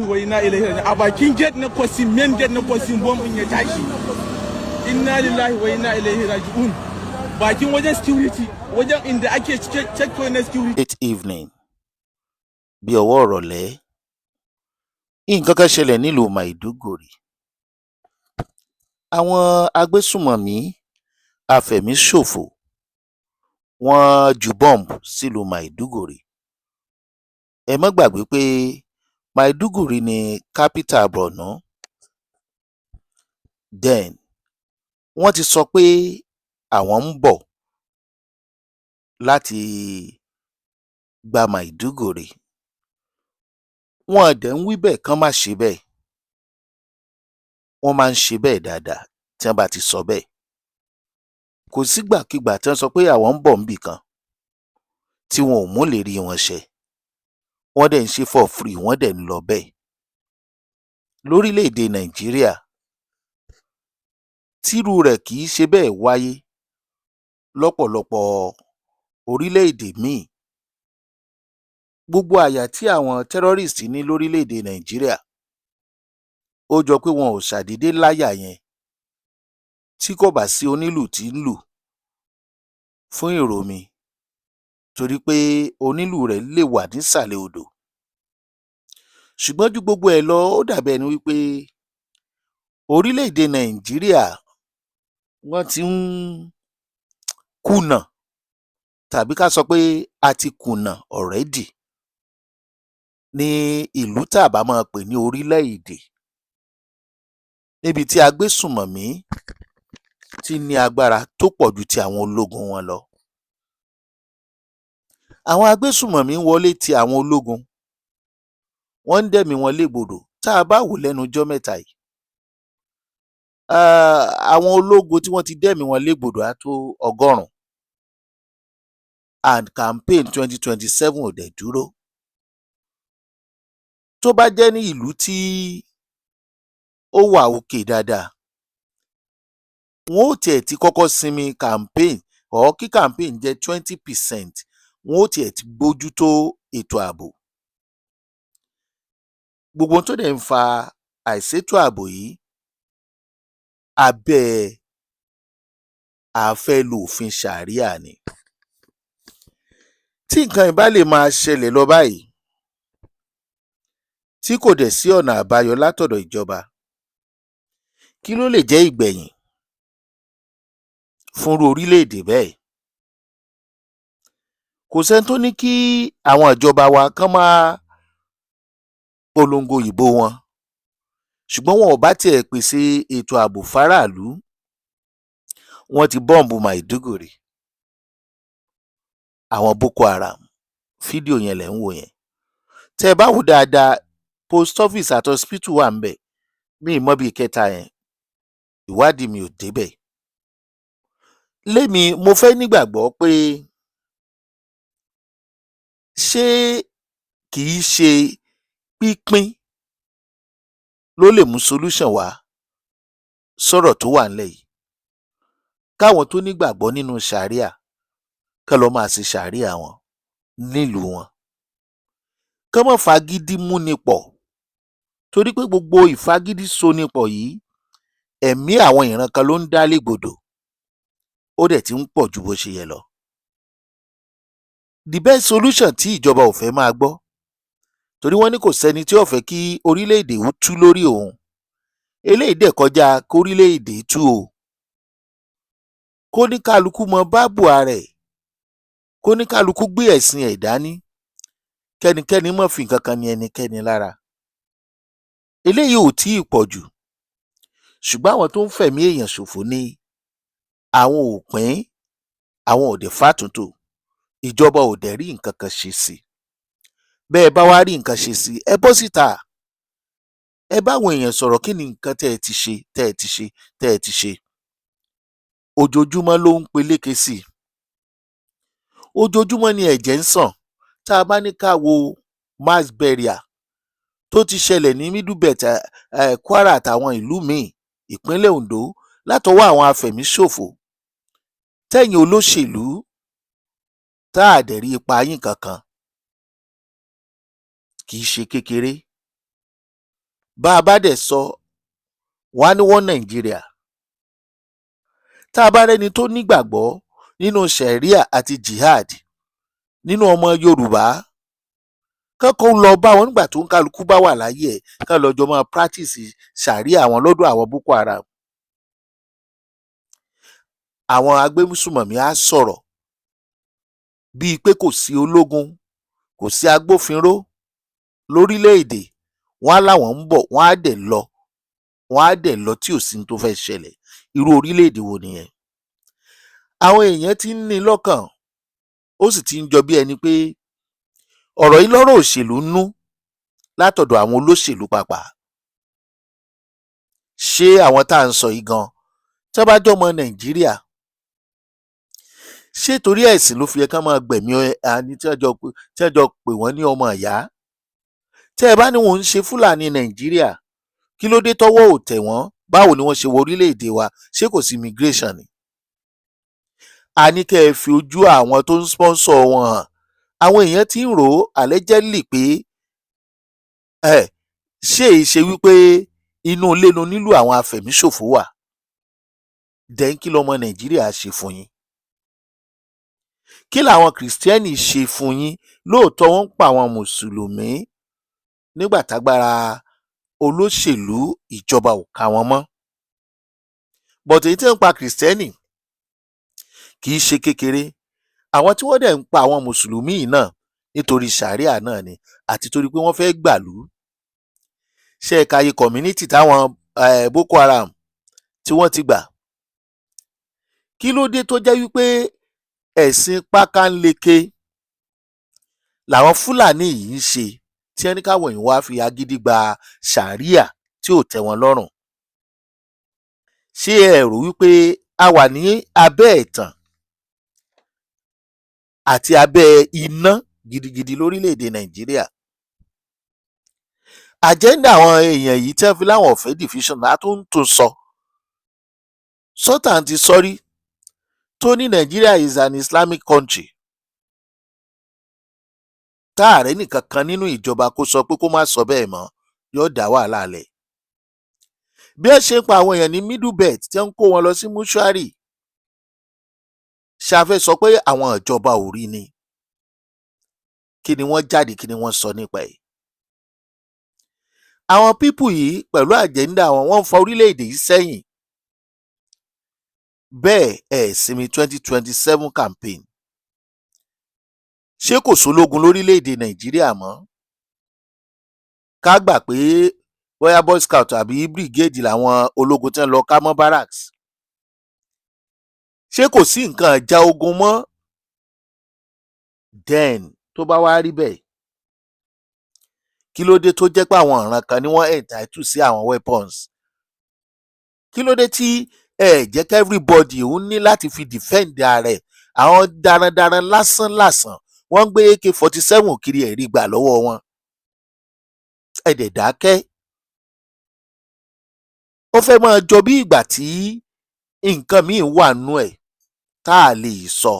wa inna ilaihi raji'un a bakin gate na kwasin main gate na kwasin bombin ya tashi. Inna lillahi wa inna ilaihi raji'un. Bakin wajen security, wajen inda ake checkpoint na security. Late evening, bí ọwọ́ ìrọ̀lẹ́, nǹkan kan ṣẹlẹ̀ nílùú Maiduguri. Àwọn agbésùmọ̀mí afẹ̀míṣòfò wọ́n ju bọ́ǹbù sílùú Maiduguri. Ẹ má gbàgbé pé Maiduguri ni capital Borno. Then wọ́n ti sọ pé àwọn ń bọ̀ láti gba Maiduguri. Wọn dẹ̀ ń wí bẹ́ẹ̀ kán má ṣe bẹ́ẹ̀. Wọ́n máa ń ṣe bẹ́ẹ̀ dáadáa tí wọ́n bá ti sọ bẹ́ẹ̀. Kò sígbàkigbà tí wọ́n sọ pé àwọn ń bọ̀ níbì kan tí wọn ò mú ìlérí wọn ṣẹ. Wọ́n dẹ̀ ń ṣe for free, wọ́n dẹ̀ ń lọ bẹ́ẹ̀. Lórílẹ̀-èdè Nàìjíríà, tírú rẹ̀ kì í ṣe bẹ́ẹ̀ wáyé lọ́pọ̀lọpọ̀ orílẹ̀-èdè míì. Gbogbo àyà tí àwọn terrorist ní lórílẹ̀-èdè Nàìjíríà, ó jọ pé wọn ò ṣàdédé láyà yẹn tí kò bá sí onílù tí ń lù fún ìró mi, torí pé onílù rẹ̀ lè wà nísàlẹ̀ odò. Ṣùgbọ́n ju gbogbo ẹ̀ lọ, ó dàbí ẹni wípé orílẹ̀-èdè Nàìjíríà wọ́n ti ń kùnà, tàbí ká sọ pé a ti kùnà already ní ìlú tá a bá máa pè ní orílẹ̀-èdè, níbi tí agbésùmọ̀mí ti ní agbára tó pọ̀ ju ti àwọn ológun wọn lọ. Àwọn agbésùmọ̀mí ń wọlé ti àwọn ológun, wọ́n ń dẹ̀mí wọn légbodò. Tá a bá wò lẹ́nu ọjọ́ mẹ́ta yìí, àwọn ológun tí wọ́n ti dẹ̀mí wọn légbodò á tó 100, and campaign 2027 ò dẹ̀ dúró. Tó bá jẹ́ ní ìlú tí ó wà òkè dáadáa, wọn ó tiẹ̀ ti kọ́kọ́ sinmi campaign, or kí campaign jẹ́ 20%, wọn ó tiẹ̀ ti bójú tó ètò ààbò. Gbogbo ohun tó dẹ̀ ń fa àìsétò ààbò yìí, abẹ́ àfẹ́lò òfin ṣàríà ni. Tí nǹkan yìí bá lè máa ṣẹlẹ̀ lọ báyìí, tí kò dẹ̀ sí ọ̀nà àbáyọ látọ̀dọ̀ ìjọba, kí ló lè jẹ́ ìgbẹ̀yìn fúnrú orílẹ̀-èdè bẹ́ẹ̀? Kò sẹ́ni tó ní kí àwọn ìjọba wa kán máa polongo ìbò wọn, ṣùgbọ́n wọn ò bá tiẹ̀ pèsè ètò ààbò fáráàlú. Wọ́n ti bọ́ǹbù Maiduguri. Àwọn Boko Haram, fídíò yẹn lẹ̀ ń wò yẹn. Tẹ́ ẹ bá wò dáadáa, post office àti hospital wà ńbẹ̀. Mi ì mọ̀ bí ìkẹta yẹn, ìwádìí mi ò débẹ̀. Lémi, mo fẹ́ nígbàgbọ́ pé ṣé kì í ṣe pínpín ló lè mú solution wá sọ̀rọ̀ tó wà ńlẹ̀ yìí. Káwọn tó nígbàgbọ́ nínú ṣàríà kán lọ máa ṣe ṣàríà wọn nílùú wọn. Kán má fagídí múni pọ̀, torí pé gbogbo ìfagídí soni pọ̀ yìí, ẹ̀mí àwọn ìran kan ló ń dá légbodò, ó dẹ̀ ti ń pọ̀ ju bó ṣe yẹ lọ. The best solution tí ìjọba ò fẹ́ máa gbọ́, torí wọ́n ní kò sẹ́ni tí ò fẹ́ kí orílẹ̀-èdè ó tú lórí òun. Eléyìí dẹ̀ kọjá kórílẹ̀-èdè tú o. Kóníkálukú mọ báàbù ara ẹ̀, kóníkálukú gbé ẹ̀sìn ẹ̀ dání, kẹ́nikẹ́ni má fi nǹkan kan ní ẹnikẹ́ni lára. Eléyìí ò tíì pọ̀ jù, ṣùgbọ́n àwọn tó ń fẹ̀mí èèyàn ṣòfò ní àwọn ò pín, àwọn ò dẹ̀ fàtúntò, ìjọba ò dẹ̀ rí nǹkan kan ṣe sí i. Bẹ́ẹ̀ bá wá rí nǹkan ṣe sí i, ẹ bọ́ síta, ẹ báwọn èèyàn sọ̀rọ̀. Kí ni nǹkan tẹ́ ẹ ti ṣe, tẹ́ ẹ ti ṣe, tẹ́ ẹ ti ṣe? Ojoojúmọ́ ló ń peléke sí i, ojoojúmọ́ ni ẹ̀jẹ̀ ń sàn. Tá a bá ní ká wo mass burial tó ti ṣẹlẹ̀ ní Middlebelt, Kwara àtàwọn ìlú míì, ìpínlẹ̀ Ondo, látọwọ́ àwọn afẹ̀míṣòfò, tẹ́yin olóṣèlú tá a dẹ̀ rí ipa yín kankan, kì í ṣe kékeré. bá a bá dẹ̀ sọ wọ́n á ní wọ́n Nàìjíríà. Tá a bá rẹ́ni tó nígbàgbọ́ nínú sẹ̀ríà àti jihad nínú ọmọ Yorùbá, kọ́kọ́ lọ bá wọn nígbà tó ń kálukú bá wà láyé ẹ̀, ká lọ́jọ́ máa practice sàríà àwọn lọ́dọ̀ àwọn Boko Haram. Àwọn agbésùmọ̀mí á sọ̀rọ̀ bíi pé kò sí ológun, kò sí agbófinró lórílẹ̀‐èdè, wọ́n á láwọn ń bọ̀, wọ́n á dẹ̀ lọ tí ò sí ní tó fẹ́ ṣẹlẹ̀. Irú orílẹ̀‐èdè wo nìyẹn? Àwọn èèyàn ti ń ní lọ́kàn, ó sì ti ń jọ bí ẹni pé ọ̀rọ̀ yìí lọ́rọ̀ òṣèlú ń nú látọ̀dọ̀ àwọn olóṣèlú pàápàá. Ṣé àwọn tá à ń sọ yìí gan tí wọ́n bá jọmọ Nàìjíríà, ṣé torí ẹ̀sìn ló fi yẹ ká máa gbẹ̀mí ẹni tí wọ́n jọ pè wọ́n ní ọmọ ìyá? Tẹ́ ẹ bá ní wọn ń ṣe Fúlàní Nàìjíríà, kí ló dé tọ́wọ́ ò tẹ̀ wọ́n? Báwo ni wọ́n ṣe wọ orílẹ̀-èdè wa? Ṣé kò sí immigration ni? A ní kẹ́ ẹ fi ojú àwọn tó ń sponsor wọn hàn. Àwọn èèyàn ti ń rò ó allegedly pé ṣé èyí ṣe wípé inú ilé nu nílùú àwọn afẹ̀míṣòfò wà? Dẹ̀n kí lọmọ Nàìjíríà ṣe fún yín? Kí làwọn Kìrìsìtẹ́nì ṣe fún yín? Lóòótọ́ wọ́n ń pa àwọn Mùsùlùmí nígbà tágbára olóṣèlú ìjọba ò ká wọn mọ́. But èyí tí ń pa Kìrìsìtẹ́nì kì í ṣe kékeré. Àwọn tí wọ́n dẹ̀ ń pa àwọn Mùsùlùmí yìí náà nítorí sàríà náà ni, àti torí pé wọ́n fẹ́ gbàlú. Ṣé ẹ̀ka yìí community táwọn Boko Haram tí wọ́n ti gbà? Kí ló dé tó jẹ́ wípé ẹ̀sìn pákánleke làwọn Fúlàní yìí ń ṣe tí ẹni káwọn èèyàn wá fi agídí gba sàríà tí ò tẹ́ wọn lọ́rùn? Ṣé ẹ rò wípé a wà ní abẹ́ ẹ̀tàn àti abẹ́ iná gidigidi lórílẹ̀‐èdè Nàìjíríà? Àjẹ́ndà àwọn èèyàn yìí tí wọ́n fi láwọn ọ̀fẹ́ division á tún sọ. Sultan ti sọrí tó ní Nàìjíríà is an Islamic country. Táàrẹ́ nìkan kan nínú ìjọba kó sọ pé kó má sọ bẹ́ẹ̀ mọ́, yóò dá wàhálà lẹ̀. Bí ẹ ṣe ń pa àwọn èèyàn ní Middle Belt tí wọ́n ń kó wọn lọ sí mọ́ṣúárì, ṣàfẹ́ sọ pé àwọn ìjọba ò rí ni? Kí ni wọ́n jáde, kí ni wọ́n sọ nípa ẹ̀? Àwọn pípù yìí pẹ̀lú àjẹ́ndà wọ́n ń fa orílẹ̀-èdè yìí sẹ́yìn. Bẹ́ẹ̀ sinmi 2027 campaign. Ṣé kò sólógun lórílẹ̀-èdè Nàìjíríà mọ́? Ká gbà pé bóyá Boy Scout àbí brigade làwọn ológun tí wọ́n lọ ká mọ́ barracks. Ṣé kò sí nǹkan ìjà ogun mọ́? Then tó bá wá rí bẹ́ẹ̀, kí ló dé tó jẹ́ pé àwọn ọ̀ràn kan ni wọ́n entitled sí àwọn weapons? Kí ló dé tí jẹ́ kí everybody òun ní láti fi defend ààrẹ? Àwọn darandaran lásán wọ́n ń gbé AK-47 kiri ẹ̀rí gbà lọ́wọ́ wọn. Ẹ dẹ̀ dákẹ́. Ó fẹ́ máa jọ bí ìgbà tí nǹkan míì wà nú ẹ̀ tá a lè sọ.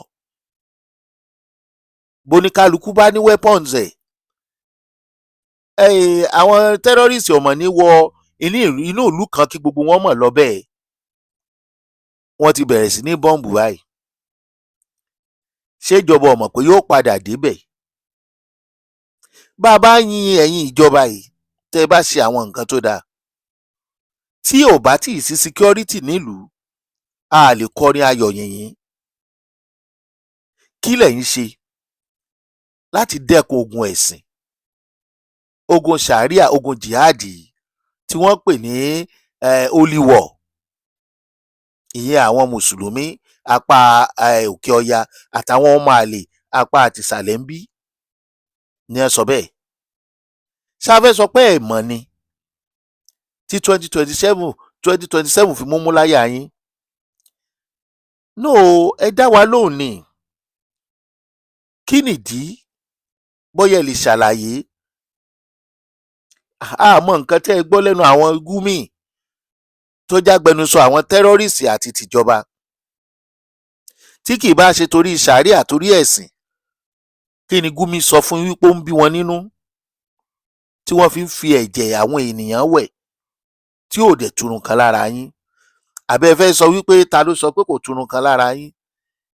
Boníkálukú bá ní weapons ẹ̀. Àwọn terrorist ọmọ ní wọ inú ìlú kan kí gbogbo wọn mọ̀ lọ bẹ́ẹ̀. Wọ́n ti bẹ̀rẹ̀ sí ní bọ́ǹbù báyìí. Ṣé ìjọba ò mọ̀ pé yóò padà débẹ̀? Bá a bá yin ẹ̀yin ìjọba yìí tẹ́ ẹ bá ṣe àwọn nǹkan tó dáa, tí ò bá tí ì sí security nílùú, a lè kọrin ayọ̀ yìnyín. Kí lẹ̀yin ṣe láti dẹ́kun ogun ẹ̀sìn, ogun sàríà, ogun jihadi tí wọ́n pè ní holy war? Ìyẹn àwọn Mùsùlùmí apá òkè ọya àtàwọn ọmọ àlè apá àtìsàlẹ̀ ń bí ni ẹ sọ bẹ́ẹ̀. Ṣáfẹ́ sọ pé ẹ̀ mọ̀ ni tí 2027 fi múmú láyà yín? No, ẹ dá wa lóhùn ni. Kí nìdí? Bóyá ẹ lè ṣàlàyé. Àmọ́ nǹkan tẹ́ ẹ gbọ́ lẹ́nu àwọn gúmì tó jágbẹnusọ àwọn tẹ́rọ́rìsì àti tìjọba, tí kì í bá ṣe torí sàríà torí ẹ̀sìn, kí ni gúmì sọ fún wípé ó ń bí wọn nínú? tí wọ́n fi ń fi ẹ̀jẹ̀ àwọn ènìyàn wẹ̀ tí ò dẹ̀ túrun kan lára yín? Àbẹ́ ẹ fẹ́ sọ wípé ta ló sọ pé kò túrun kan lára yín?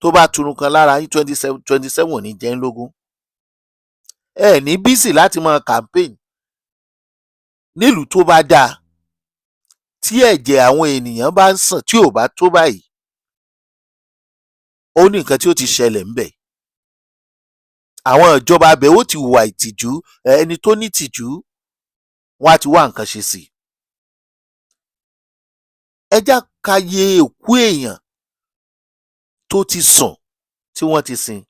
Tó bá túrun kan lára yín 27 ò ní jẹ́ ń lógún. Ẹ ní bísì láti máa campaign nílùú tó bá dáa tí ẹ̀jẹ̀ àwọn ènìyàn bá ń sàn tí ò bá tó báyìí. Ó ní nǹkan tí ó ti ṣẹlẹ̀ ńbẹ̀. Àwọn ìjọba abẹ̀ ó ti hùwà ìtìjú, ẹni tó ní ìtìjú wọ́n á ti wá nǹkan ṣe sí i. Ẹ já ka ye òkú èèyàn tó ti sùn tí wọ́n ti sin.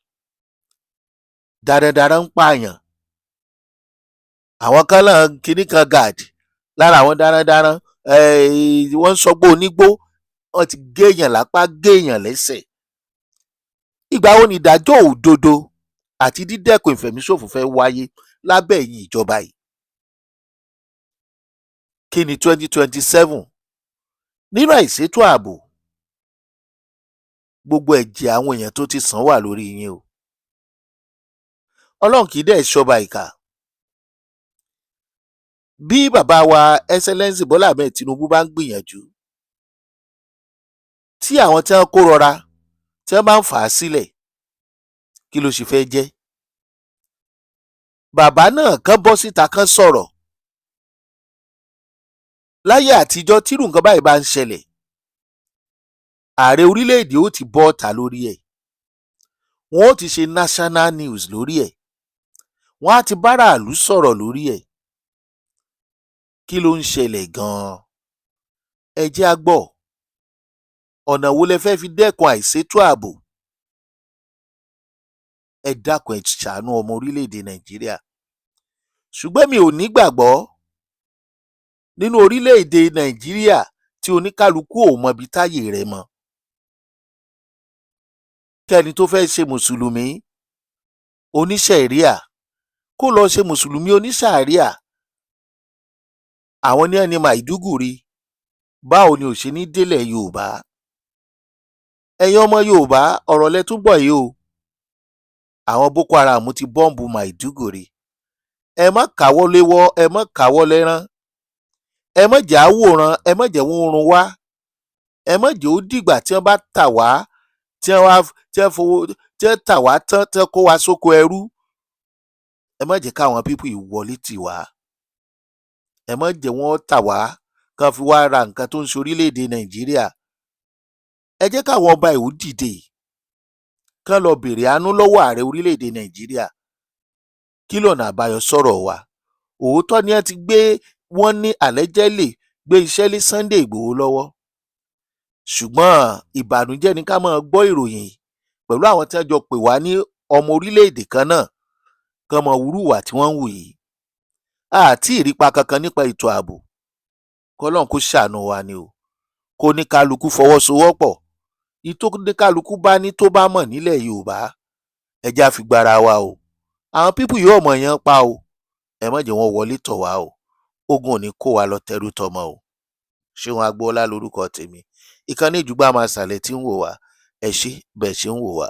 Darandaran ń pààyàn. Àwọn kan náà kinní kan guard lára àwọn darandaran wọ́n ń sọgbó onígbó, wọ́n ti géèyàn lápá géèyàn lẹ́sẹ̀. Ìgbà wo ni ìdájọ́ òdodo àti dídẹ́kun ìfẹ̀míṣòfò fẹ́ wáyé lábẹ́ ẹ̀yin ìjọba yìí? Kí ni 2027? Nínú àìsétò ààbò, gbogbo ẹ̀jẹ̀ àwọn èèyàn tó ti sàn wà lórí yín o. Ọlọ́run kì í dẹ̀ ṣọba ìkà. Bí bàbá wa Excellency Bọ́lá Ahmed Tinubu bá ń gbìyànjú, tí àwọn tí wọ́n kó rọra tí wọ́n bá ń fà á sílẹ̀, kí ló ṣe fẹ́ jẹ́? Bàbá náà kàn bọ́ síta kàn sọ̀rọ̀. Láyé àtijọ́ tírú nǹkan báyìí bá ń ṣẹlẹ̀, ààrẹ orílẹ̀-èdè ó ti bọ́ ọ̀tà lórí ẹ̀. Wọ́n ó ti ṣe national news lórí ẹ̀. Wọ́n á ti báràlú sọ̀rọ̀ lórí ẹ̀. Kí ló ń ṣẹlẹ̀ gan-an? Ẹ jẹ́ á gbọ́. Ọ̀nà wo lẹ fẹ́ fi dẹ́kun àìsétò ààbò? Ẹ dákun ẹ ṣàánú ọmọ orílẹ̀-èdè Nàìjíríà. Ṣùgbọ́n mi ò nígbàgbọ́ nínú orílẹ̀-èdè Nàìjíríà tí oníkálukú ò mọ ibi táyè rẹ̀ mọ́. Kẹ́ni tó fẹ́ ṣe mùsùlùmí oníṣẹ̀ríà kó lọ ṣe mùsùlùmí oníṣàríà. Àwọn ní ẹni Maiduguri, báwo ni ò ṣe ní délẹ̀ Yorùbá? Ẹ̀yin ọmọ Yorùbá, ọ̀rọ̀ lẹ tún gbọ́ yìí o. Àwọn Boko Haram ti bọ́ǹbù Maiduguri. Ẹ má káwọ́ léwọ́, ẹ má káwọ́ lẹ́rán. Ẹ má jẹ́ á wòran, ẹ má jẹ́ wọ́n run wá. Ẹ má jẹ́ ó dìgbà tí wọ́n bá tà wá, tí wọ́n tà wá tán, tí wọ́n kó wa sóko ẹrú. Ẹ má jẹ́ káwọn pípù yìí wọlé tì wá. Ẹ má jẹ́ wọ́n tà wá kán fi wá ra nǹkan tó ń ṣe orílẹ̀-èdè Nàìjíríà. Ẹ jẹ́ káwọn ọba ìlú dìde kán lọ bèrè àánú lọ́wọ́ ààrẹ orílẹ̀-èdè Nàìjíríà. Kí lọ̀nà àbáyọ sọ̀rọ̀ wa? Òótọ́ ni wọ́n ti gbé, wọ́n ní allegedly gbé iṣẹ́ lé Sunday Ìgbòho lọ́wọ́. Ṣùgbọ́n ìbànújẹ́ ni ká máa gbọ́ ìròyìn pẹ̀lú àwọn tí wọ́n jọ pè wá ní ọmọ orílẹ̀-èdè kan náà kán mọ wúrúwà tí wọ́n ń wù yìí. Àti ìrípa kankan nípa ètò ààbò. Kọ́lọ́run kó ṣàánú wa ni o. Kó ní kálukú fọwọ́sowọ́pọ̀. Ìtó ní kálukú bá ní tó bá mọ̀ nílẹ̀ Yorùbá, ẹ jẹ́ á fi gbára wa o. Àwọn pípù yóò mọ̀ yẹn pa o. Ẹ má jẹ́ wọ́n wọlé tọ̀ wá o. Ogun ò ní kó wa lọ tẹrú tọmọ o. Ṣéun Agboola lórúkọ tèmi. Ìkànnì Ìjùgbà Máa Sàlẹ̀ tí ń wò wá. Ẹ ṣé bẹ́ẹ̀ ṣe ń wò wá.